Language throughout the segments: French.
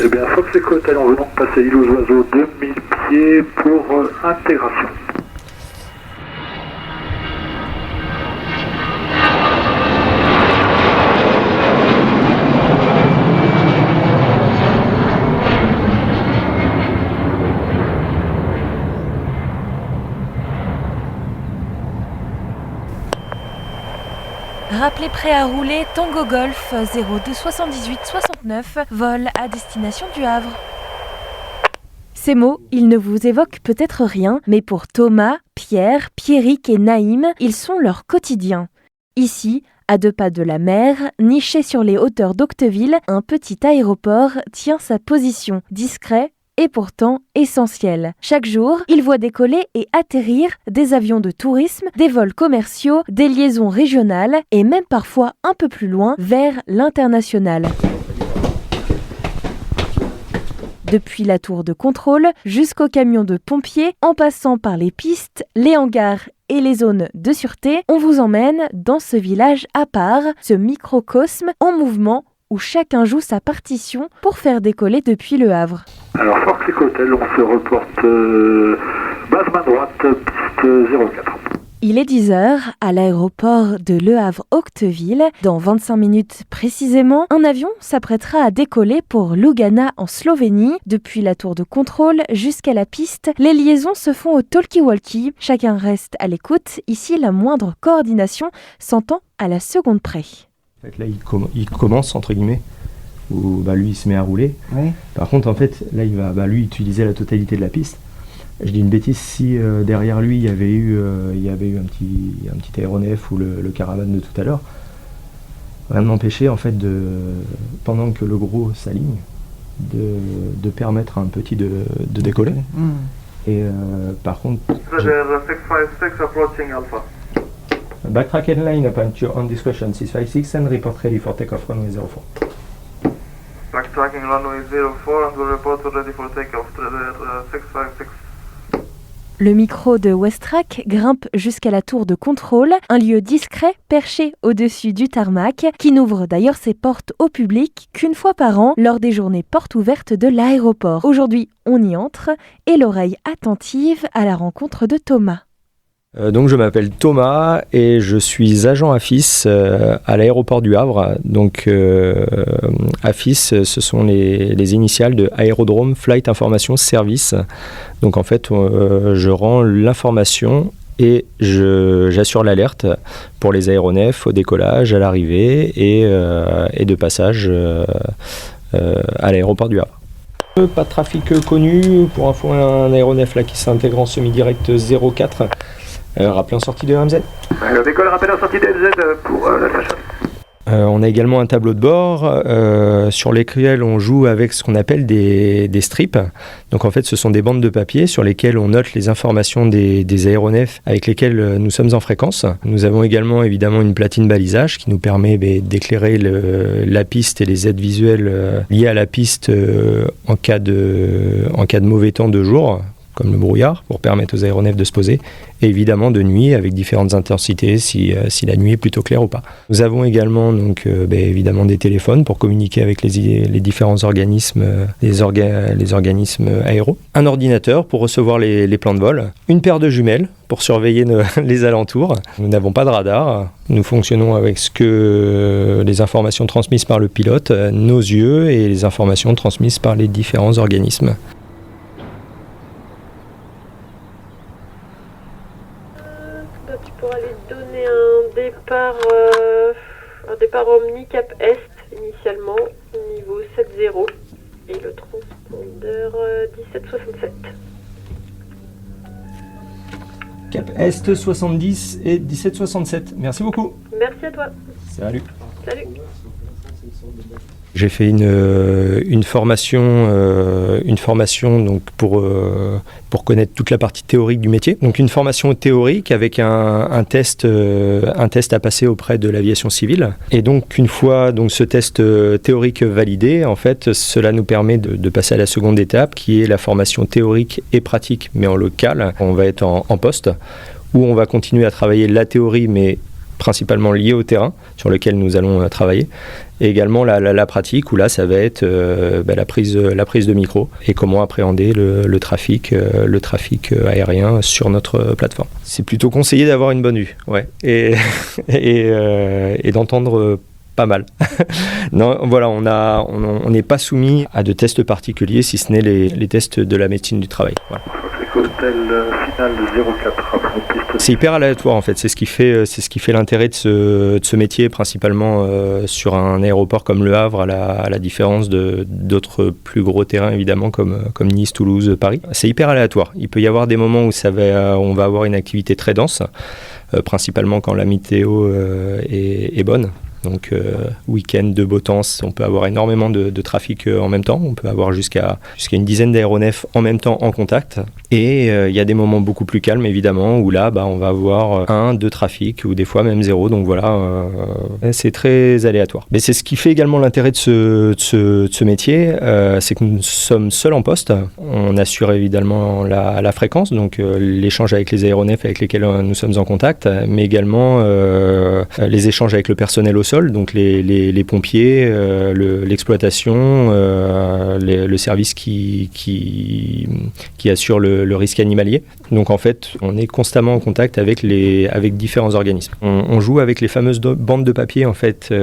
Eh bien, Fox Echo Hotel, on veut donc passer l'île aux oiseaux 2000 pieds pour intégration. Rappelez prêt à rouler, Tango Golf 02 78 69, vol à destination du Havre. Ces mots, ils ne vous évoquent peut-être rien, mais pour Thomas, Pierre, Pierrick et Naïm, ils sont leur quotidien. Ici, à 2 pas de la mer, niché sur les hauteurs d'Octeville, un petit aéroport tient sa position, discret et pourtant essentiel. Chaque jour, il voit décoller et atterrir des avions de tourisme, des vols commerciaux, des liaisons régionales et même parfois un peu plus loin vers l'international. Depuis la tour de contrôle jusqu'au camion de pompiers, en passant par les pistes, les hangars et les zones de sûreté, on vous emmène dans ce village à part, ce microcosme en mouvement où chacun joue sa partition pour faire décoller depuis le Havre. Alors, Fox Echo Hotel, on se reporte base main droite, piste 04. Il est 10h à l'aéroport de Le Havre-Octeville. Dans 25 minutes précisément, un avion s'apprêtera à décoller pour Ljubljana en Slovénie. Depuis la tour de contrôle jusqu'à la piste, les liaisons se font au talkie-walkie. Chacun reste à l'écoute. Ici, la moindre coordination s'entend à la seconde près. En fait, là, il commence, entre guillemets, où lui, il se met à rouler. Oui. Par contre, en fait, là, il va lui utiliser la totalité de la piste. Je dis une bêtise, si derrière lui, il y avait eu un petit aéronef ou le caravane de tout à l'heure, rien ne m'empêchait, en fait, pendant que le gros s'aligne, de permettre à un petit de décoller. Mm. Et par contre... 656 approaching Alpha. Backtrack headline upon your own discretion, 656 and report ready for takeoff runway 04. Backtracking runway 04 and we'll report ready for takeoff, 656. Le micro de Westrack grimpe jusqu'à la tour de contrôle, un lieu discret perché au-dessus du tarmac, qui n'ouvre d'ailleurs ses portes au public qu'une fois par an lors des journées portes ouvertes de l'aéroport. Aujourd'hui, on y entre et l'oreille attentive à la rencontre de Thomas. Donc je m'appelle Thomas et je suis agent AFIS à l'aéroport du Havre. Donc AFIS, ce sont les initiales de Aérodrome Flight Information Service. Donc en fait, je rends l'information et j'assure l'alerte pour les aéronefs au décollage, à l'arrivée et de passage à l'aéroport du Havre. Pas de trafic connu. Pour info, un aéronef là, qui s'intègre en semi-direct 04. Rappelé en sortie de MZ. Le décolle rappel en sortie de MZ pour la Sacha. On a également un tableau de bord sur lesquels on joue avec ce qu'on appelle des strips. Donc en fait, ce sont des bandes de papier sur lesquelles on note les informations des aéronefs avec lesquels nous sommes en fréquence. Nous avons également évidemment une platine balisage qui nous permet d'éclairer la piste et les aides visuelles liées à la piste en cas de mauvais temps de jour, comme le brouillard, pour permettre aux aéronefs de se poser, et évidemment de nuit avec différentes intensités si la nuit est plutôt claire ou pas. Nous avons également donc évidemment des téléphones pour communiquer avec les différents organismes, les organismes aéros, un ordinateur pour recevoir les plans de vol, une paire de jumelles pour surveiller les alentours. Nous n'avons pas de radar, nous fonctionnons avec les informations transmises par le pilote, nos yeux et les informations transmises par les différents organismes. Tu pourras lui donner un départ Omni Cap Est initialement, niveau 70 et le transpondeur 1767. Cap Est 70 et 1767. Merci beaucoup. Merci à toi. Salut. Salut. J'ai fait une formation donc pour connaître toute la partie théorique du métier. Donc une formation théorique avec un test à passer auprès de l'aviation civile. Et donc une fois ce test théorique validé, en fait, cela nous permet de passer à la seconde étape qui est la formation théorique et pratique, mais en local. On va être en poste où on va continuer à travailler la théorie, mais principalement liées au terrain sur lequel nous allons travailler. Et également la pratique où là ça va être la prise de micro et comment appréhender le trafic aérien sur notre plateforme. C'est plutôt conseillé d'avoir une bonne vue, ouais, et d'entendre pas mal. Non, voilà, on n'est pas soumis à de tests particuliers si ce n'est les tests de la médecine du travail. Voilà. Hôtel final 04. C'est hyper aléatoire en fait, c'est ce qui fait l'intérêt de ce métier, principalement sur un aéroport comme Le Havre, à la différence d'autres plus gros terrains évidemment comme Nice, Toulouse, Paris. C'est hyper aléatoire. Il peut y avoir des moments où on va avoir une activité très dense, principalement quand la météo est bonne. Donc week-end de beau temps, on peut avoir énormément de trafic en même temps. On peut avoir jusqu'à une dizaine d'aéronefs en même temps en contact. Et il y a des moments beaucoup plus calmes évidemment où là on va avoir 1, 2 trafics ou des fois même 0. Donc voilà, c'est très aléatoire. Mais c'est ce qui fait également l'intérêt de ce métier, c'est que nous sommes seuls en poste. On assure évidemment la fréquence, donc l'échange avec les aéronefs avec lesquels nous sommes en contact, mais également les échanges avec le personnel au sol, donc les pompiers, l'exploitation, le service qui assure le risque animalier. Donc en fait, on est constamment en contact avec différents organismes. On joue avec les fameuses bandes de papier en fait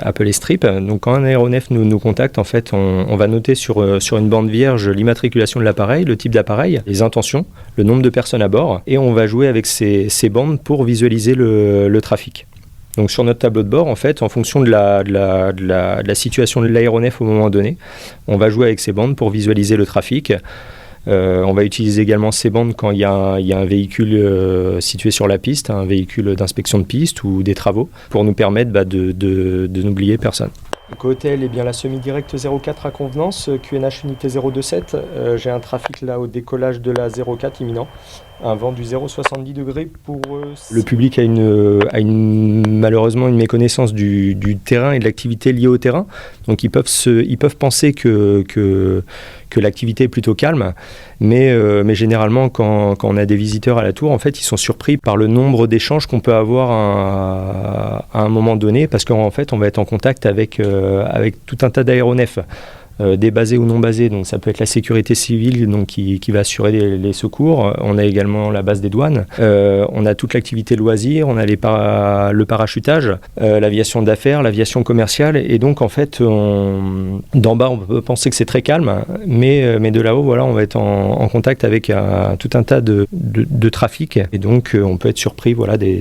appelées strip. Donc quand un aéronef nous contacte, en fait, on va noter sur une bande vierge l'immatriculation de l'appareil, le type d'appareil, les intentions, le nombre de personnes à bord, et on va jouer avec ces bandes pour visualiser le trafic. Donc sur notre tableau de bord, en fait, en fonction de la situation de l'aéronef au moment donné, on va jouer avec ces bandes pour visualiser le trafic. On va utiliser également ces bandes quand il y a un véhicule situé sur la piste, un véhicule d'inspection de piste ou des travaux, pour nous permettre de n'oublier personne. Donc, hôtel, eh bien, la semi-directe 04 à convenance, QNH unité 027. J'ai un trafic là au décollage de la 04 imminent. Un vent du 0,70 degrés pour... Le public a malheureusement une méconnaissance du terrain et de l'activité liée au terrain. Donc ils peuvent penser que l'activité est plutôt calme. Mais généralement, quand on a des visiteurs à la tour, en fait, ils sont surpris par le nombre d'échanges qu'on peut avoir à un moment donné, parce qu'en fait, on va être en contact avec tout un tas d'aéronefs. Des basés ou non basés, donc ça peut être la sécurité civile donc qui va assurer les secours. On a également la base des douanes, on a toute l'activité loisirs, on a le parachutage, l'aviation d'affaires, l'aviation commerciale, et donc en fait d'en bas on peut penser que c'est très calme, mais de là-haut voilà, on va être en contact avec tout un tas de trafic, et donc on peut être surpris voilà, de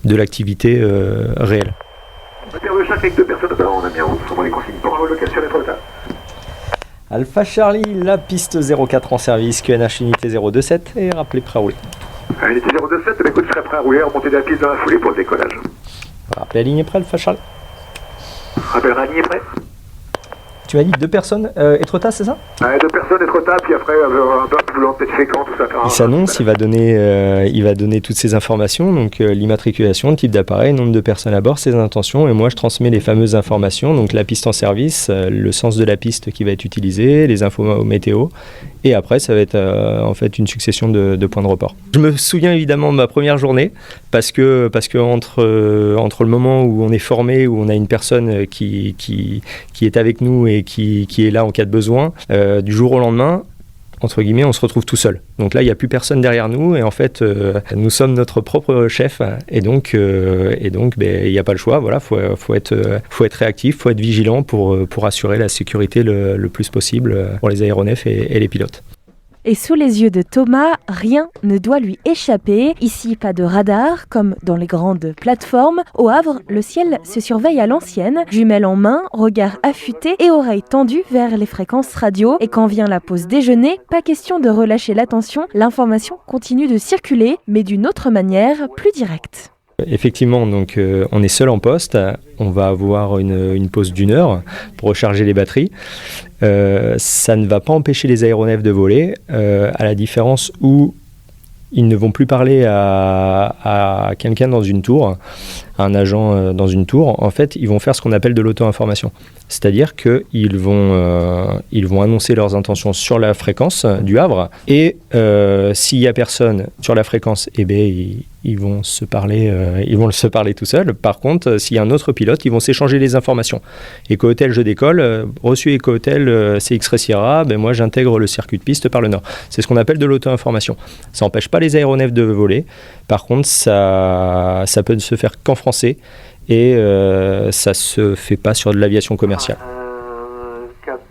l'activité réelle. Interview chaque avec 2 personnes en Amiens, selon les consignes pour location d'être retard. Alpha Charlie, la piste 04 en service, QNH unité 027, et rappelez prêt à rouler. Unité 027, écoute, je serai prêt à rouler, remonter de la piste dans la foulée pour le décollage. Rappelez la ligne est prêt, Alpha Charlie. Rappelle la ligne est prêt. Tu m'as dit 2 personnes Etretat, c'est ça? 2 personnes Etretat, puis après un peu voulant peut-être fécond, tout ça. Il s'annonce, il va donner toutes ces informations, donc l'immatriculation, le type d'appareil, nombre de personnes à bord, ses intentions, et moi je transmets les fameuses informations, donc la piste en service, le sens de la piste qui va être utilisée, les infos météo, et après ça va être en fait une succession de points de report. Je me souviens évidemment de ma première journée, parce que entre le moment où on est formé, où on a une personne qui est avec nous et qui est là en cas de besoin, du jour au lendemain, entre guillemets, on se retrouve tout seul. Donc là, il n'y a plus personne derrière nous, et en fait, nous sommes notre propre chef, et donc, il n'y a pas le choix. Voilà, faut être réactif, faut être vigilant pour assurer la sécurité le plus possible pour les aéronefs et les pilotes. Et sous les yeux de Thomas, rien ne doit lui échapper. Ici, pas de radar, comme dans les grandes plateformes. Au Havre, le ciel se surveille à l'ancienne, jumelles en main, regard affûté et oreilles tendues vers les fréquences radio. Et quand vient la pause déjeuner, pas question de relâcher l'attention, l'information continue de circuler, mais d'une autre manière, plus directe. Effectivement, donc on est seul en poste, on va avoir une pause d'1 heure pour recharger les batteries. Ça ne va pas empêcher les aéronefs de voler, à la différence où ils ne vont plus parler à quelqu'un dans une tour, à un agent dans une tour. En fait, ils vont faire ce qu'on appelle de l'auto-information. C'est-à-dire qu'ils vont annoncer leurs intentions sur la fréquence du Havre, et s'il n'y a personne sur la fréquence, ils vont se parler tout seuls. Par contre, s'il y a un autre pilote, ils vont s'échanger les informations. Éco-hôtel, je décolle. Reçu Éco-hôtel, CX-Ray Sierra, moi j'intègre le circuit de piste par le nord. C'est ce qu'on appelle de l'auto-information. Ça n'empêche pas les aéronefs de voler. Par contre, ça peut se faire qu'en français et ça se fait pas sur de l'aviation commerciale. Cap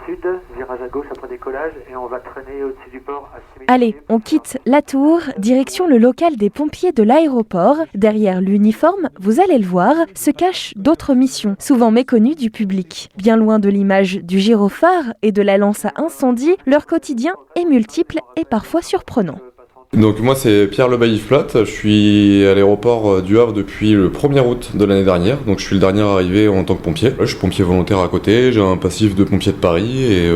sud, virage à gauche après décollage et on va traîner au-dessus du port à 6 minutes. Allez, on quitte la tour, direction le local des pompiers de l'aéroport. Derrière l'uniforme, vous allez le voir, se cachent d'autres missions, souvent méconnues du public. Bien loin de l'image du gyrophare et de la lance à incendie, leur quotidien est multiple et parfois surprenant. Donc moi c'est Pierre Lebailly-Flat, je suis à l'aéroport du Havre depuis le 1er août de l'année dernière, donc je suis le dernier arrivé en tant que pompier. Je suis pompier volontaire à côté, j'ai un passif de pompier de Paris et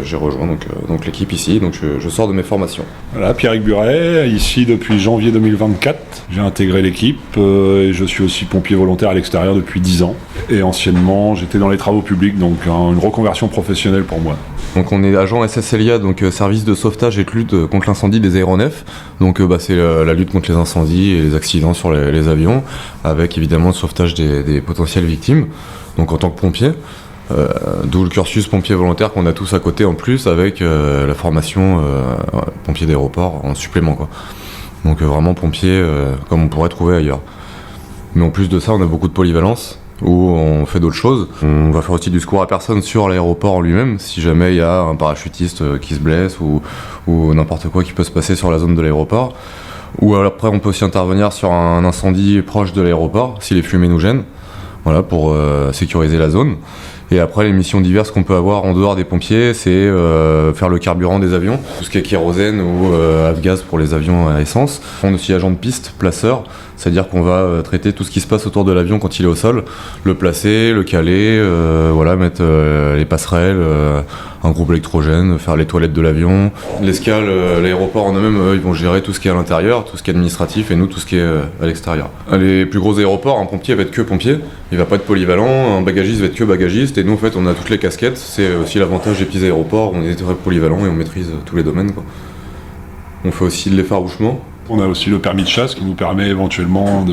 j'ai rejoint donc l'équipe ici, donc je sors de mes formations. Voilà, Pierrick Buret, ici depuis janvier 2024, j'ai intégré l'équipe et je suis aussi pompier volontaire à l'extérieur depuis 10 ans. Et anciennement j'étais dans les travaux publics, donc une reconversion professionnelle pour moi. Donc on est agent SSLIA, donc service de sauvetage et de lutte contre l'incendie des aéronefs. Donc c'est la lutte contre les incendies et les accidents sur les avions, avec évidemment le sauvetage des potentielles victimes. Donc en tant que pompier, d'où le cursus pompier volontaire qu'on a tous à côté en plus, avec la formation pompier d'aéroport en supplément, quoi. Donc vraiment pompier comme on pourrait trouver ailleurs. Mais en plus de ça, on a beaucoup de polyvalence, où on fait d'autres choses. On va faire aussi du secours à personne sur l'aéroport en lui-même, si jamais il y a un parachutiste qui se blesse ou n'importe quoi qui peut se passer sur la zone de l'aéroport. Ou après, on peut aussi intervenir sur un incendie proche de l'aéroport, si les fumées nous gênent, voilà, pour sécuriser la zone. Et après, les missions diverses qu'on peut avoir en dehors des pompiers, c'est faire le carburant des avions, tout ce qui est kérosène ou avgaz pour les avions à essence. On est aussi agent de piste, placeur, c'est-à-dire qu'on va traiter tout ce qui se passe autour de l'avion quand il est au sol, le placer, le caler, mettre les passerelles, un groupe électrogène, faire les toilettes de l'avion. L'escale, l'aéroport en eux-mêmes, ils vont gérer tout ce qui est à l'intérieur, tout ce qui est administratif, et nous tout ce qui est à l'extérieur. Les plus gros aéroports, un pompier va être que pompier, il va pas être polyvalent, un bagagiste va être que bagagiste, et nous en fait on a toutes les casquettes. C'est aussi l'avantage des petits aéroports, on est très polyvalent et on maîtrise tous les domaines, quoi. On fait aussi de l'effarouchement. On a aussi le permis de chasse qui nous permet éventuellement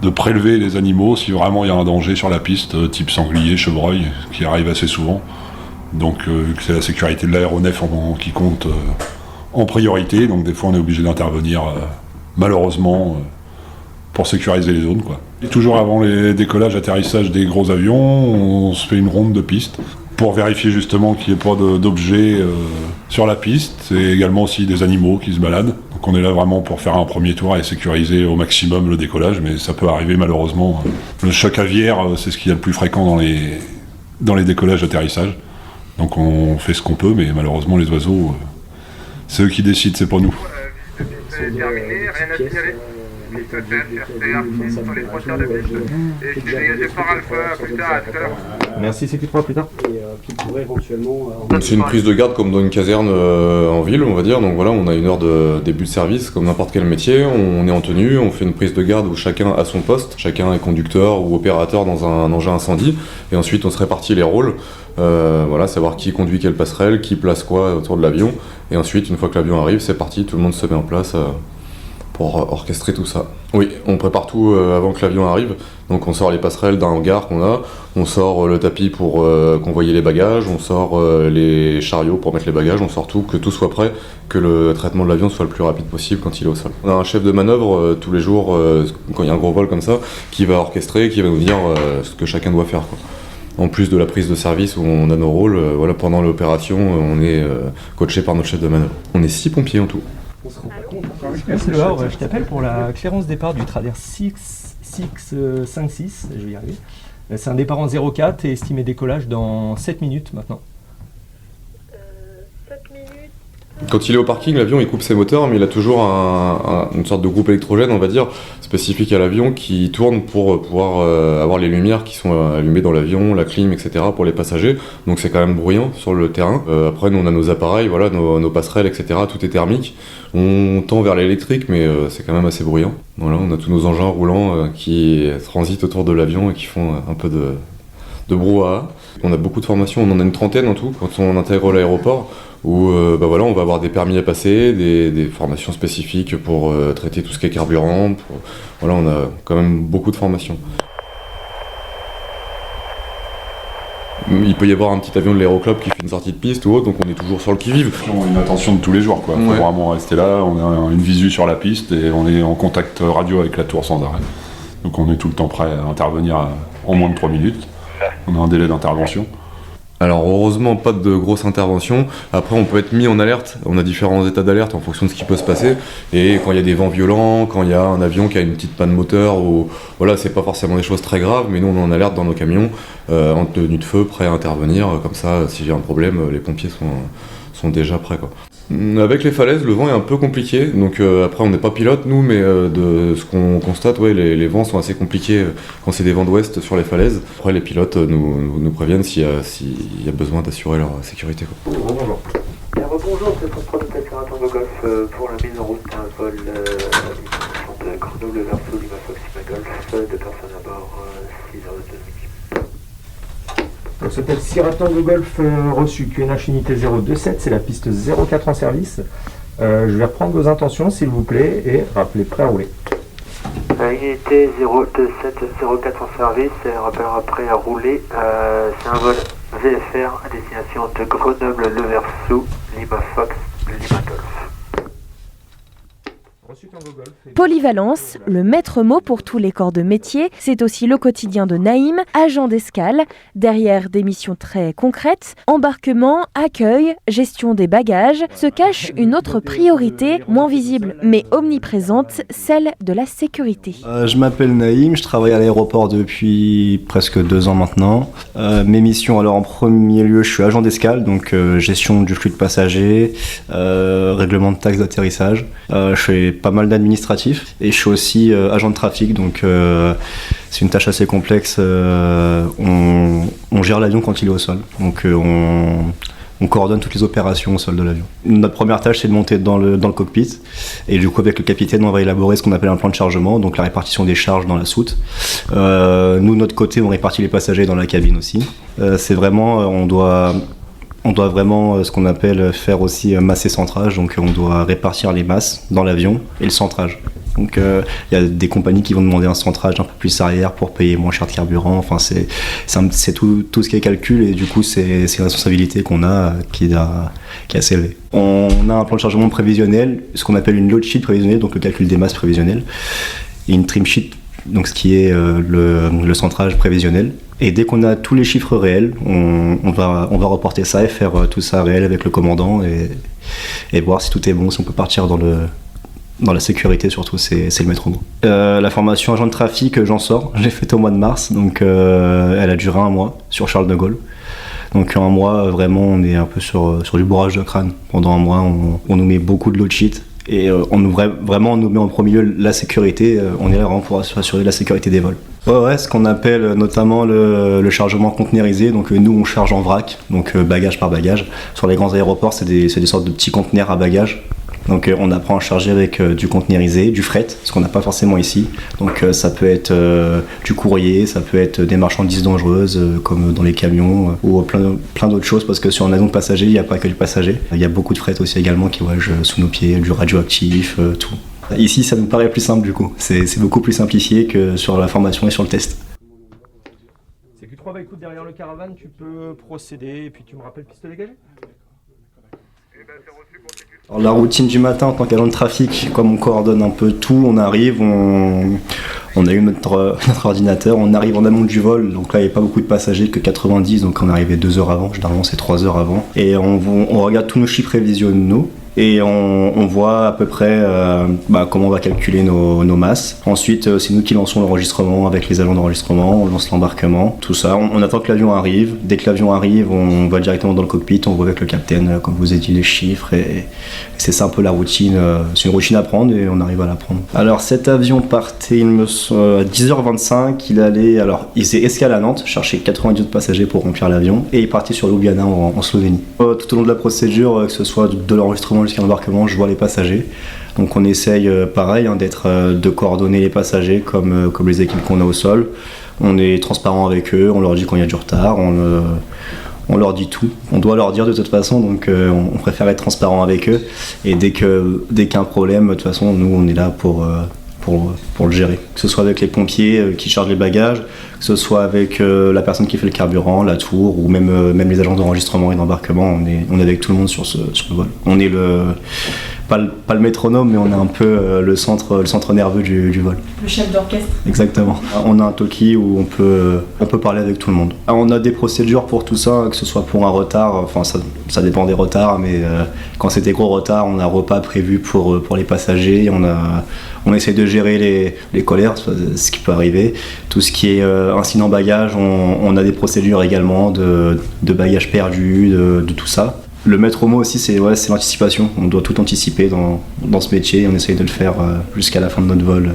de prélever les animaux si vraiment il y a un danger sur la piste, type sanglier, chevreuil, qui arrive assez souvent. Donc vu que c'est la sécurité de l'aéronef qui compte en priorité, donc des fois on est obligé d'intervenir malheureusement pour sécuriser les zones, quoi. Et toujours avant les décollages, atterrissages des gros avions, on se fait une ronde de piste pour vérifier justement qu'il n'y ait pas d'objets sur la piste, et également aussi des animaux qui se baladent. Donc on est là vraiment pour faire un premier tour et sécuriser au maximum le décollage, mais ça peut arriver malheureusement. Le choc aviaire, c'est ce qu'il y a le plus fréquent dans les décollages atterrissages. Donc on fait ce qu'on peut, mais malheureusement les oiseaux, c'est eux qui décident, c'est pas nous. C'est terminé, rien à tirer. Sur les 3 quarts de piste. Et je suis dégagé par Alpha, plus tard, à tout à l'heure. Merci, c'est plus plus tard. C'est une prise de garde comme dans une caserne en ville, on va dire. Donc voilà, on a une heure de début de service, comme n'importe quel métier. On est en tenue, on fait une prise de garde où chacun a son poste. Chacun est conducteur ou opérateur dans un engin incendie. Et ensuite, on se répartit les rôles. Savoir qui conduit quelle passerelle, qui place quoi autour de l'avion. Et ensuite, une fois que l'avion arrive, c'est parti, tout le monde se met en place pour orchestrer tout ça. Oui, on prépare tout avant que l'avion arrive. Donc on sort les passerelles d'un hangar qu'on a, on sort le tapis pour convoyer les bagages, on sort les chariots pour mettre les bagages, on sort tout, que tout soit prêt, que le traitement de l'avion soit le plus rapide possible quand il est au sol. On a un chef de manœuvre tous les jours, quand il y a un gros vol comme ça, qui va orchestrer, qui va nous dire ce que chacun doit faire, quoi. En plus de la prise de service où on a nos rôles, pendant l'opération, on est coaché par notre chef de manœuvre. On est 6 pompiers en tout. C'est le Havre, je t'appelle pour la clairance départ du Trader 656, je vais y arriver. C'est un départ en 04 et estimé décollage dans 7 minutes maintenant. 7 minutes. Quand il est au parking, l'avion il coupe ses moteurs, mais il a toujours une sorte de groupe électrogène, on va dire, spécifique à l'avion qui tourne pour pouvoir avoir les lumières qui sont allumées dans l'avion, la clim, etc. pour les passagers. Donc c'est quand même bruyant sur le terrain. Après, nous on a nos appareils, voilà, nos passerelles, etc. Tout est thermique. On tend vers l'électrique, mais c'est quand même assez bruyant. Voilà, on a tous nos engins roulants qui transitent autour de l'avion et qui font un peu de brouhaha. On a beaucoup de formations, on en a une trentaine en tout quand on intègre l'aéroport. où on va avoir des permis à passer, des formations spécifiques pour traiter tout ce qui est carburant. On a quand même beaucoup de formations. Il peut y avoir un petit avion de l'aéroclub qui fait une sortie de piste ou autre, donc on est toujours sur le qui-vive. Une attention de tous les jours, quoi. Faut vraiment rester là, on a une visu sur la piste et on est en contact radio avec la tour sans arrêt. Donc on est tout le temps prêt à intervenir en moins de 3 minutes. On a un délai d'intervention. Alors heureusement pas de grosses interventions, après on peut être mis en alerte, on a différents états d'alerte en fonction de ce qui peut se passer, et quand il y a des vents violents, quand il y a un avion qui a une petite panne moteur, c'est pas forcément des choses très graves, mais nous on est en alerte dans nos camions, en tenue de feu, prêts à intervenir, comme ça si j'ai un problème, les pompiers sont déjà prêts, quoi. Avec les falaises, le vent est un peu compliqué, donc après on n'est pas pilote nous, mais de ce qu'on constate, les vents sont assez compliqués quand c'est des vents d'ouest sur les falaises. Après les pilotes nous préviennent s'il y a besoin d'assurer leur sécurité, quoi. Bonjour. Bonjour, c'est pour pronotation à Tango Golf pour la mise en route d'un vol de Grenoble vers Lima Fox Golf, 2 personnes à bord, 6 heures de midi. Donc ce tel Sierra Tango Golf reçu, QNH unité 027, c'est la piste 04 en service. Je vais reprendre vos intentions s'il vous plaît et rappelez prêt à rouler. Unité 027 04 en service, rappellera prêt à rouler. C'est un vol VFR à destination de Grenoble-Le Versoux, Lima Fox, Lima Golf. Polyvalence, le maître mot pour tous les corps de métier, c'est aussi le quotidien de Naïm, agent d'escale. Derrière des missions très concrètes, embarquement, accueil, gestion des bagages, se cache une autre priorité, moins visible mais omniprésente, celle de la sécurité. Je m'appelle Naïm, je travaille à l'aéroport depuis presque 2 ans maintenant. Mes missions, alors en premier lieu, je suis agent d'escale, donc gestion du flux de passagers, règlement de taxes d'atterrissage. Je fais pas mal d'administratifs et je suis aussi agent de trafic, donc c'est une tâche assez complexe. On gère l'avion quand il est au sol, donc on coordonne toutes les opérations au sol de l'avion. Notre première tâche, c'est de monter dans le cockpit et du coup avec le capitaine on va élaborer ce qu'on appelle un plan de chargement, donc la répartition des charges dans la soute. Nous de notre côté on répartit les passagers dans la cabine aussi. C'est vraiment on doit vraiment ce qu'on appelle faire aussi masse et centrage, donc on doit répartir les masses dans l'avion et le centrage. Donc il y a des compagnies qui vont demander un centrage un peu plus arrière pour payer moins cher de carburant, enfin c'est tout ce qui est calcul et du coup c'est une responsabilité qu'on a qui est assez élevée. On a un plan de chargement prévisionnel, ce qu'on appelle une load sheet prévisionnelle, donc le calcul des masses prévisionnelles, et une trim sheet, donc ce qui est le centrage prévisionnel. Et dès qu'on a tous les chiffres réels, on va reporter ça et faire tout ça réel avec le commandant et voir si tout est bon, si on peut partir dans la sécurité surtout, c'est le maître mot. La formation agent de trafic, j'en sors, je l'ai faite au mois de mars, donc elle a duré 1 mois sur Charles de Gaulle. Donc 1 mois, vraiment, on est un peu sur du bourrage de crâne. Pendant 1 mois, on nous met beaucoup de load sheet. Et on nous met en premier lieu la sécurité, on est là vraiment pour assurer la sécurité des vols. Ouais, ce qu'on appelle notamment le chargement conteneurisé, donc nous on charge en vrac, donc bagage par bagage. Sur les grands aéroports c'est des sortes de petits conteneurs à bagages. Donc on apprend à charger avec du conteneurisé, du fret, ce qu'on n'a pas forcément ici. Donc ça peut être du courrier, ça peut être des marchandises dangereuses comme dans les camions ou plein d'autres choses, parce que sur un avion de passagers, il n'y a pas que du passager. Il y a beaucoup de fret aussi également qui voyagent sous nos pieds, du radioactif, tout. Ici ça nous paraît plus simple du coup, c'est beaucoup plus simplifié que sur la formation et sur le test. C'est Q3, écoute, derrière le caravane, tu peux procéder et puis tu me rappelles piste dégagée. Alors, la routine du matin en tant qu'agent de trafic, comme on coordonne un peu tout, on arrive, on a eu notre ordinateur, on arrive en amont du vol, donc là il n'y a pas beaucoup de passagers, que 90, donc on est arrivé 2 heures avant, généralement c'est 3 heures avant, et on regarde tous nos chiffres prévisionnels, et on voit à peu près comment on va calculer nos masses. Ensuite, c'est nous qui lançons l'enregistrement avec les agents d'enregistrement, on lance l'embarquement, tout ça. On attend que l'avion arrive. Dès que l'avion arrive, on va directement dans le cockpit, on voit avec le capitaine, comme vous avez dit, les chiffres. Et c'est ça un peu la routine. C'est une routine à prendre et on arrive à la prendre. Alors cet avion partait à 10h25. Il faisait escale à Nantes, chercher 90 autres passagers pour remplir l'avion. Et il partait sur Ljubljana en Slovénie. Tout au long de la procédure, que ce soit de l'enregistrement jusqu'à l'embarquement, je vois les passagers. Donc on essaye pareil de coordonner les passagers comme les équipes qu'on a au sol. On est transparent avec eux, on leur dit quand il y a du retard, on leur dit tout. On doit leur dire de toute façon, donc on préfère être transparent avec eux. Et dès qu'il y a un problème, de toute façon, nous, on est là pour le gérer. Que ce soit avec les pompiers qui chargent les bagages, que ce soit avec la personne qui fait le carburant, la tour, ou même les agents d'enregistrement et d'embarquement, on est avec tout le monde sur le vol. On est pas le métronome, mais on est un peu le centre nerveux du vol. Le chef d'orchestre. Exactement. On a un talkie où on peut parler avec tout le monde. On a des procédures pour tout ça, que ce soit pour un retard, enfin ça dépend des retards, mais quand c'est des gros retards, on a un repas prévu pour les passagers, on essaie de gérer les colères, ce qui peut arriver. Tout ce qui est incident bagage, on a des procédures également de bagages perdus, de tout ça. Le maître mot aussi, c'est l'anticipation. On doit tout anticiper dans ce métier et on essaye de le faire jusqu'à la fin de notre vol,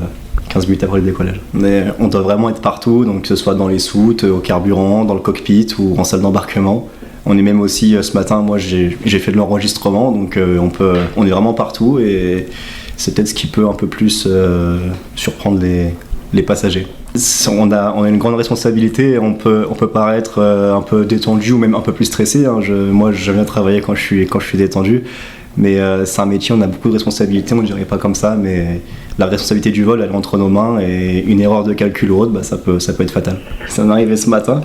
15 minutes après le décollage. Mais on doit vraiment être partout, donc que ce soit dans les soutes, au carburant, dans le cockpit ou en salle d'embarquement. On est même aussi, ce matin, moi j'ai fait de l'enregistrement, donc on est vraiment partout et c'est peut-être ce qui peut un peu plus surprendre les passagers. On a une grande responsabilité, on peut paraître un peu détendu ou même un peu plus stressé. Hein. Moi, j'aime bien travailler quand je suis détendu, mais c'est un métier, on a beaucoup de responsabilités, on ne dirait pas comme ça, mais la responsabilité du vol, elle est entre nos mains et une erreur de calcul ou autre, ça peut être fatal. Ça m'est arrivé ce matin,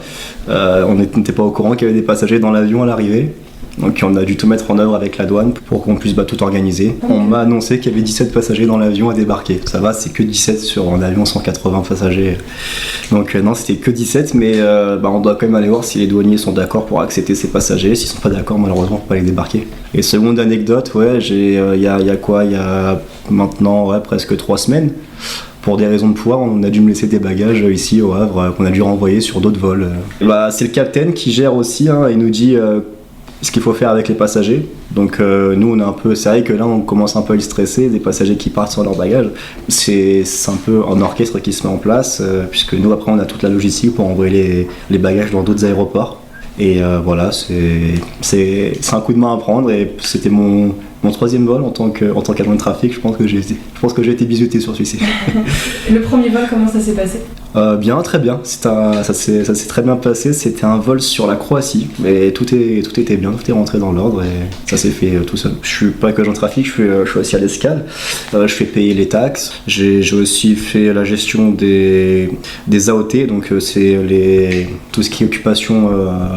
on n'était pas au courant qu'il y avait des passagers dans l'avion à l'arrivée. Donc on a dû tout mettre en œuvre avec la douane pour qu'on puisse tout organiser. On m'a annoncé qu'il y avait 17 passagers dans l'avion à débarquer. Ça va, c'est que 17 sur un avion 180 passagers. Donc non, c'était que 17, mais on doit quand même aller voir si les douaniers sont d'accord pour accepter ces passagers. S'ils sont pas d'accord, malheureusement, on peut pas les débarquer. Et seconde anecdote, il y a maintenant presque 3 semaines. Pour des raisons de pouvoir, on a dû me laisser des bagages ici au Havre qu'on a dû renvoyer sur d'autres vols. C'est le capitaine qui gère aussi, il nous dit ce qu'il faut faire avec les passagers. Donc nous on est un peu, c'est vrai que là on commence un peu à y stresser, des passagers qui partent sans leur bagage. C'est un peu un orchestre qui se met en place, puisque nous après on a toute la logistique pour envoyer les bagages dans d'autres aéroports. Et voilà, c'est un coup de main à prendre et c'était mon 3e vol en tant qu'agent de trafic. Je pense que j'ai été bizuté sur celui-ci. Le premier vol, comment ça s'est passé ? Bien, très bien. Ça s'est très bien passé. C'était un vol sur la Croatie, mais tout était bien, tout est rentré dans l'ordre et ça s'est fait tout seul. Je suis pas qu'agent de trafic, je suis aussi à l'escale. Je fais payer les taxes. J'ai aussi fait la gestion des AOT, donc c'est tout ce qui est occupation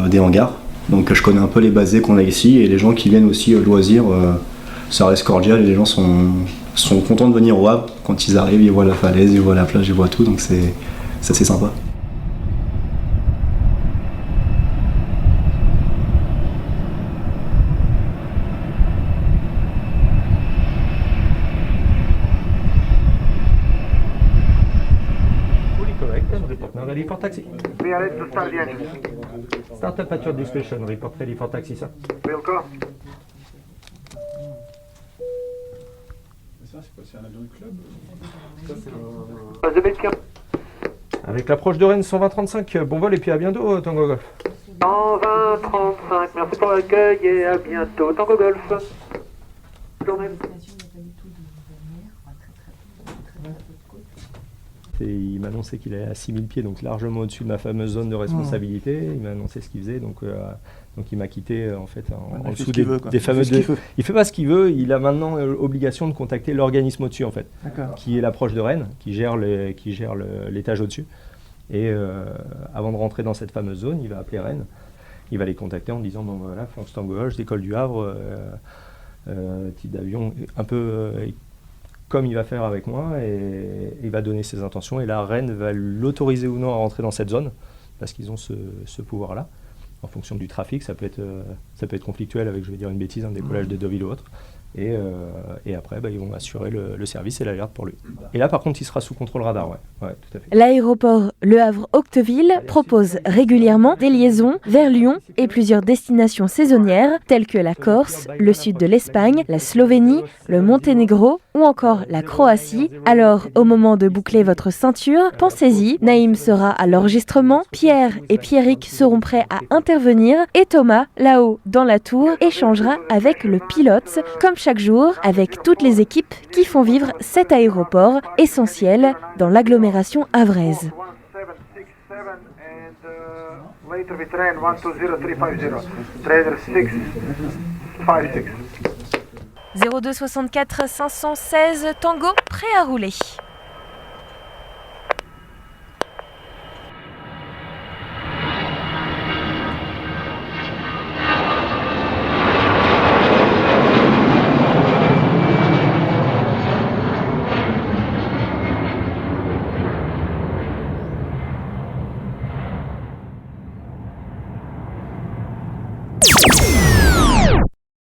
des hangars. Donc je connais un peu les basés qu'on a ici et les gens qui viennent aussi loisir. Ça reste cordial et les gens sont contents de venir au Havre. Quand ils arrivent, ils voient la falaise, ils voient la plage, ils voient tout, donc c'est assez sympa. Ready for taxi. We are ready to start the engine. Start up at your discretion. Report ready for taxi, sir. We'll go. Ça, c'est quoi? C'est un avion de club? The Belgium. Avec l'approche de Rennes 120-35, bon vol et puis à bientôt, Tango Golf. 120-35, merci pour l'accueil et à bientôt. Tango Golf. Journée. Il m'a annoncé qu'il est à 6000 pieds, donc largement au-dessus de ma fameuse zone de responsabilité. Il m'a annoncé ce qu'il faisait, donc il m'a quitté en dessous des fameux... Il fait pas ce qu'il veut, il a maintenant l'obligation de contacter l'organisme au-dessus, en fait, qui est l'approche de Rennes, qui gère l'étage au-dessus. Et avant de rentrer dans cette fameuse zone, il va appeler Rennes. Il va les contacter en disant, bon voilà, France Tango Golf, je décolle du Havre, type d'avion un peu... comme il va faire avec moi, et il va donner ses intentions. Et là, Rennes va l'autoriser ou non à rentrer dans cette zone, parce qu'ils ont ce pouvoir-là. En fonction du trafic, ça peut être conflictuel avec, je vais dire une bêtise, un décollage de Deauville ou autre. Et après, ils vont assurer le service et l'alerte pour lui. Et là, par contre, il sera sous contrôle radar, ouais, tout à fait. L'aéroport Le Havre-Octeville propose régulièrement des liaisons vers Lyon et plusieurs destinations saisonnières telles que la Corse, le sud de l'Espagne, la Slovénie, le Monténégro ou encore la Croatie. Alors, au moment de boucler votre ceinture, pensez-y, Naïm sera à l'enregistrement, Pierre et Pierrick seront prêts à intervenir et Thomas, là-haut dans la tour, échangera avec le pilote, comme chaque jour, avec toutes les équipes qui font vivre cet aéroport essentiel dans l'agglomération havraise. operator with train 120350, trader 656. 02 64 516 Tango, prêt à rouler.